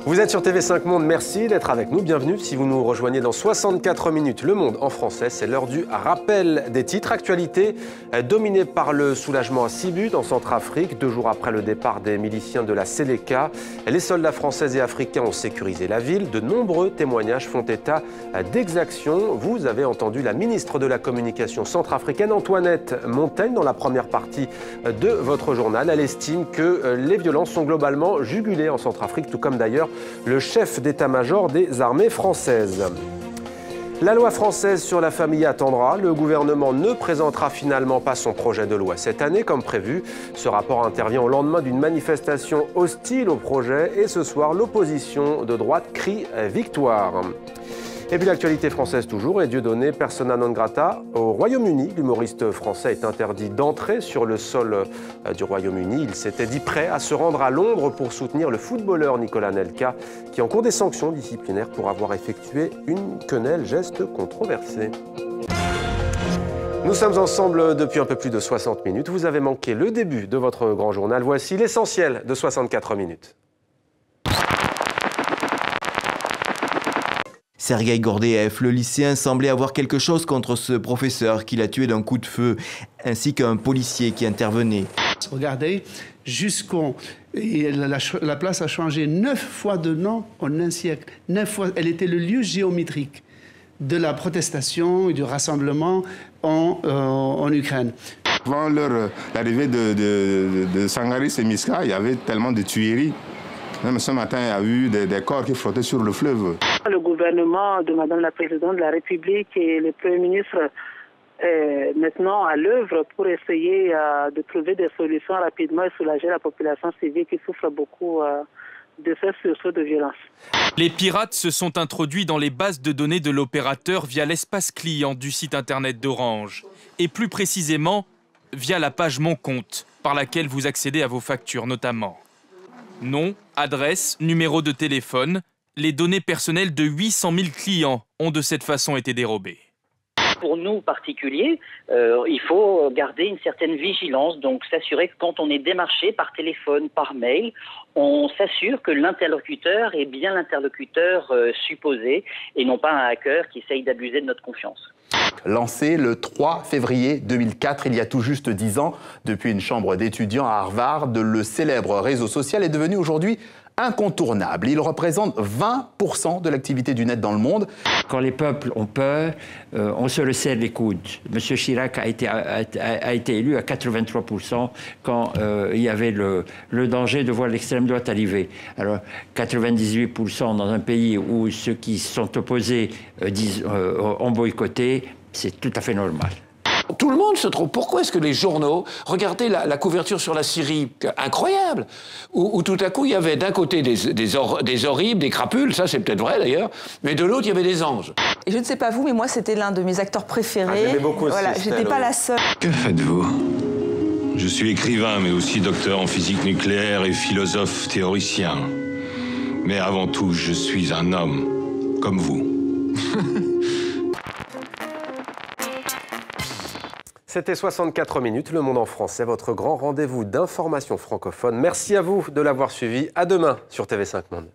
Vous êtes sur TV5 Monde, merci d'être avec nous, bienvenue. Si vous nous rejoignez dans 64 minutes, Le Monde en français, c'est l'heure du rappel des titres. Actualité dominée par le soulagement à Sibu, en Centrafrique, 2 jours après le départ des miliciens de la Séléka. Les soldats français et africains ont sécurisé la ville. De nombreux témoignages font état d'exactions. Vous avez entendu la ministre de la Communication centrafricaine, Antoinette Montaigne, dans la première partie de votre journal. Elle estime que les violences sont globalement jugulées en Centrafrique, tout comme d'ailleurs le chef d'état-major des armées françaises. La loi française sur la famille attendra. Le gouvernement ne présentera finalement pas son projet de loi cette année comme prévu. Ce rapport intervient au lendemain d'une manifestation hostile au projet et ce soir, l'opposition de droite crie victoire. Et puis l'actualité française toujours, et Dieudonné, persona non grata au Royaume-Uni. L'humoriste français est interdit d'entrer sur le sol du Royaume-Uni. Il s'était dit prêt à se rendre à Londres pour soutenir le footballeur Nicolas Anelka, qui encourt des sanctions disciplinaires pour avoir effectué une quenelle geste controversé. Nous sommes ensemble depuis un peu plus de 60 minutes. Vous avez manqué le début de votre grand journal. Voici l'essentiel de 64 minutes. Sergueï Gordeev, le lycéen, semblait avoir quelque chose contre ce professeur qui l'a tué d'un coup de feu, ainsi qu'un policier qui intervenait. Regardez, la place a changé 9 fois de nom en un siècle. 9 fois, elle était le lieu géométrique de la protestation et du rassemblement en Ukraine. Avant l'arrivée de Sangaris et Miska, il y avait tellement de tueries. Même ce matin, il y a eu des corps qui flottaient sur le fleuve. Le gouvernement de Madame la Présidente de la République et le Premier ministre est maintenant à l'œuvre pour essayer de trouver des solutions rapidement et soulager la population civile qui souffre beaucoup de ces sursauts de violence. Les pirates se sont introduits dans les bases de données de l'opérateur via l'espace client du site internet d'Orange. Et plus précisément, via la page Mon compte, par laquelle vous accédez à vos factures notamment. Nom, adresse, numéro de téléphone, les données personnelles de 800 000 clients ont de cette façon été dérobées. Pour nous, particuliers, il faut garder une certaine vigilance, donc s'assurer que quand on est démarché par téléphone, par mail, on s'assure que l'interlocuteur est bien l'interlocuteur supposé et non pas un hacker qui essaye d'abuser de notre confiance. Lancé le 3 février 2004, il y a tout juste 10 ans, depuis une chambre d'étudiants à Harvard, le célèbre réseau social est devenu aujourd'hui incontournable. Il représente 20% de l'activité du net dans le monde. Quand les peuples ont peur, on se le serre les coudes. M. Chirac a été élu à 83% quand il y avait le danger de voir l'extrême droite arriver. Alors 98% dans un pays où ceux qui sont opposés ont boycotté, c'est tout à fait normal. Tout le monde se trompe. Pourquoi est-ce que les journaux, regardez la couverture sur la Syrie, incroyable, où tout à coup il y avait d'un côté des horribles, des crapules, ça c'est peut-être vrai d'ailleurs, mais de l'autre il y avait des anges. Et je ne sais pas vous, mais moi c'était l'un de mes acteurs préférés. J'aimais beaucoup aussi. Voilà, j'étais pas la seule. Que faites-vous? Je suis écrivain, mais aussi docteur en physique nucléaire et philosophe théoricien. Mais avant tout, je suis un homme, comme vous. C'était 64 minutes, Le Monde en français, votre grand rendez-vous d'information francophone. Merci à vous de l'avoir suivi. À demain sur TV5 Monde.